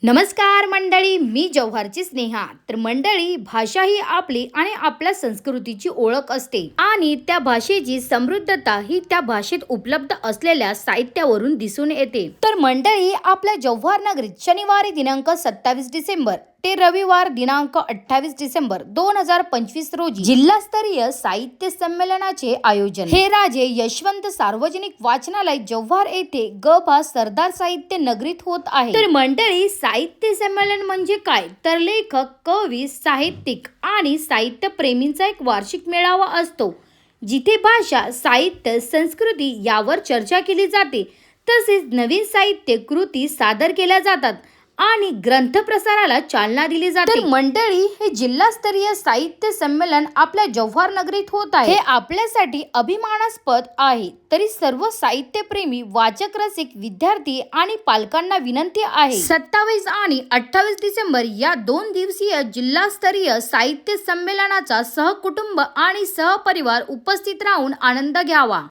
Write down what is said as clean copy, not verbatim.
नमस्कार मंडळी, मी जव्हारची स्नेहा. तर मंडळी, भाषा ही आपली आणि आपल्या संस्कृतीची ओळख असते आणि त्या भाषेची समृद्धता ही त्या भाषेत उपलब्ध असलेल्या साहित्यावरून दिसून येते. तर मंडळी, आपल्या जव्हार नगरीत शनिवारी दिनांक 27 डिसेंबर ते रविवार दिनांक 28 डिसेंबर 2025 रोजी जिल्हास्तरीय साहित्य संमेलनाचे आयोजन हे राजे यशवंत सार्वजनिक वाचनालय जव्हार येथे ग.भा. सरदार साहित्य नगरीत होत आहे. तर मंडळी, साहित्य संमेलन म्हणजे काय? तर लेखक, कवी, साहित्यिक आणि साहित्य प्रेमींचा एक वार्षिक मेळावा असतो, जिथे भाषा, साहित्य, संस्कृती यावर चर्चा केली जाते. तसेच नवीन साहित्य कृती सादर केल्या जातात आणि ग्रंथ प्रसाराला चालना दिली जाते. तर मंडळी, हे जिल्हास्तरीय साहित्य संमेलन आपल्या जव्हार नगरीत होत आहे, हे आपल्यासाठी अभिमानास्पद आहे. तरी सर्व साहित्यप्रेमी, वाचक, रसिक, विद्यार्थी आणि पालकांना विनंती आहे, 27 आणि 28 डिसेंबर या 2 दिवसीय जिल्हास्तरीय साहित्य संमेलनाचा सहकुटुंब आणि सहपरिवार उपस्थित राहून आनंद घ्यावा.